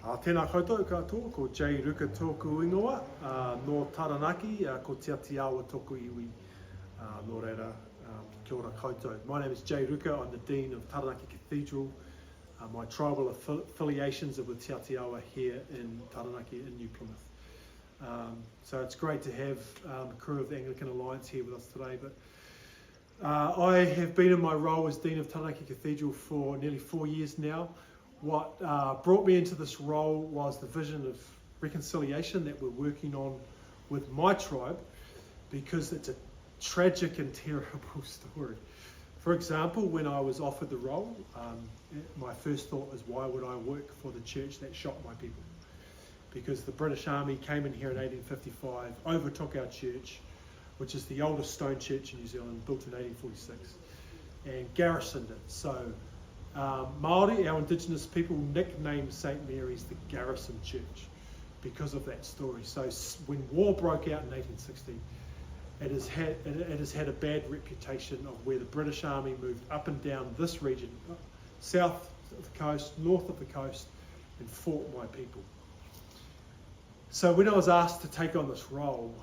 Tēnā koutou katoa, ko Jay Ruka tōku ingoa, no Taranaki, ko te atiawa tōku iwi, no reira, kia ora koutou. My name is Jay Ruka, I'm the Dean of Taranaki Cathedral. My tribal affiliations are with Te Atiawa here in Taranaki in New Plymouth. So it's great to have the crew of the Anglican Alliance here with us today. But I have been in my role as Dean of Taranaki Cathedral for nearly 4 years now. What brought me into this role was the vision of reconciliation that we're working on with my tribe, because it's a tragic and terrible story. For example, when I was offered the role, my first thought was, why would I work for the church that shot my people? Because the British Army came in here in 1855, overtook our church, which is the oldest stone church in New Zealand, built in 1846, and garrisoned it. So Māori, our indigenous people, nicknamed St Mary's the Garrison Church because of that story. So when war broke out in 1860, it has had a bad reputation of where the British Army moved up and down this region, south of the coast, north of the coast, and fought my people. So when I was asked to take on this role,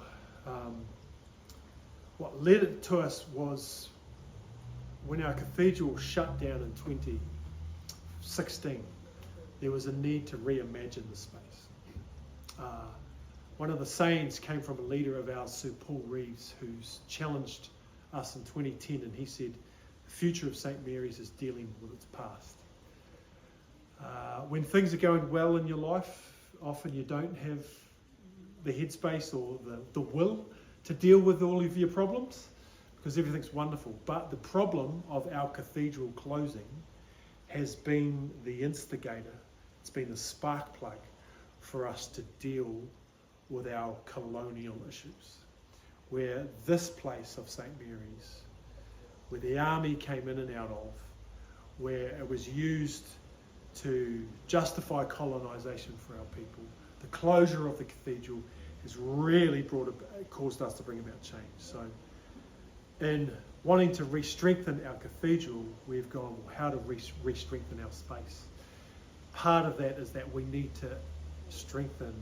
what led it to us was when our cathedral shut down in 2016, there was a need to reimagine the space. One of the sayings came from a leader of ours, Sir Paul Reeves, who's challenged us in 2010, and he said, the future of St Mary's is dealing with its past. When things are going well in your life, often you don't have the headspace or the will to deal with all of your problems, because everything's wonderful. But the problem of our cathedral closing has been the instigator. It's been the spark plug for us to deal with our colonial issues, where this place of St Mary's, where the army came in and out of, where it was used to justify colonisation for our people, the closure of the cathedral has really caused us to bring about change. So in wanting to re-strengthen our cathedral, we've gone, well, how to re-strengthen our space. Part of that is that we need to strengthen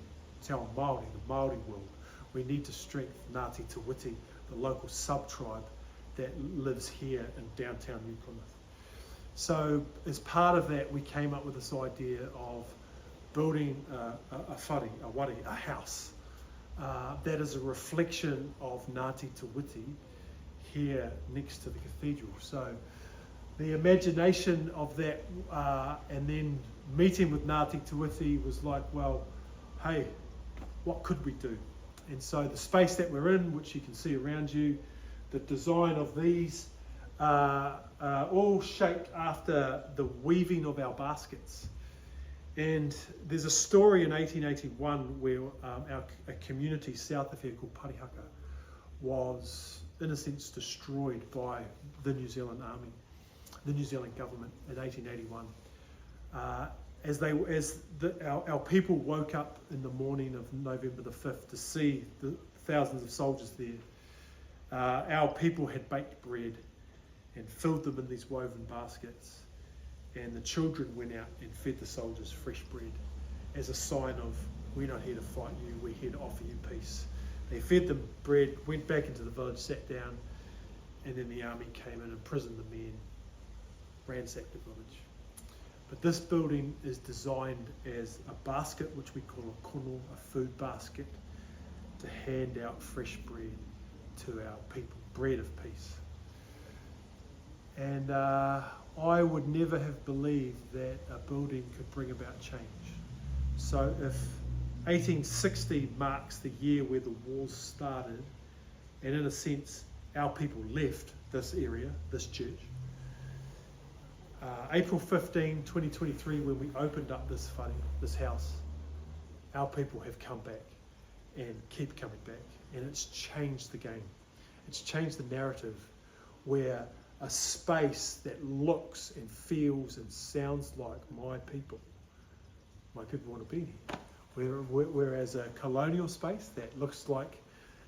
Te Ao Māori, the Māori world. We need to strengthen Ngāti Te Witi, the local sub-tribe that lives here in downtown New Plymouth. So as part of that, we came up with this idea of building a whare, a wari, a house, that is a reflection of Ngāti Te Witi here next to the cathedral. So the imagination of that, and then meeting with Ngāti Te Witi was like, well, hey, what could we do? And so the space that we're in, which you can see around you, the design of these, all shaped after the weaving of our baskets. And there's a story in 1881 where a community south of here called Parihaka was, in a sense, destroyed by the New Zealand Army, the New Zealand government in 1881. Our people woke up in the morning of November the 5th to see the thousands of soldiers there, our people had baked bread and filled them in these woven baskets, and the children went out and fed the soldiers fresh bread as a sign of, we're not here to fight you, we're here to offer you peace. They fed them bread, went back into the village, sat down, and then the army came in, imprisoned the men, ransacked the village. But this building is designed as a basket, which we call a kono, a food basket, to hand out fresh bread to our people, bread of peace. And I would never have believed that a building could bring about change. So if 1860 marks the year where the wars started, and in a sense our people left this area, this church, April 15, 2023, when we opened up this whare, this house, our people have come back and keep coming back, and it's changed the game. It's changed the narrative, where a space that looks and feels and sounds like my people want to be here. Whereas a colonial space that looks like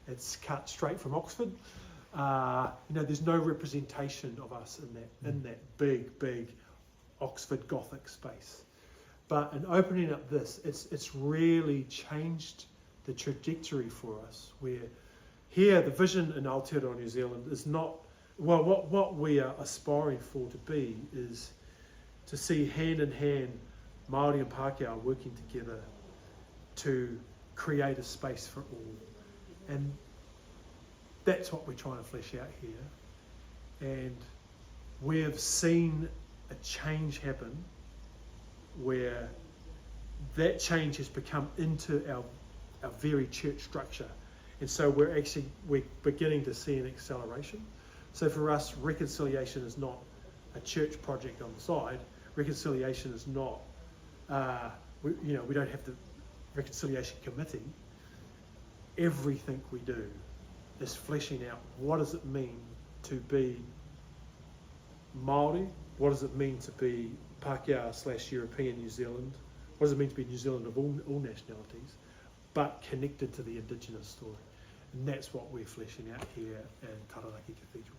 it's cut straight from Oxford, there's no representation of us in that big Oxford Gothic space. But in opening up this, it's really changed the trajectory for us, where here the vision in Aotearoa New Zealand is not, well, what we are aspiring for to be is to see hand in hand Māori and Pākehā working together to create a space for all. And that's what we're trying to flesh out here. And we've seen a change happen where that change has become into our very church structure. And so we're beginning to see an acceleration. So for us, reconciliation is not a church project on the side. Reconciliation is not, we don't have the reconciliation committee. Everything we do is fleshing out what does it mean to be Māori, what does it mean to be Pākehā/European New Zealand, what does it mean to be New Zealand of all nationalities, but connected to the Indigenous story. And that's what we're fleshing out here in Taranaki Cathedral.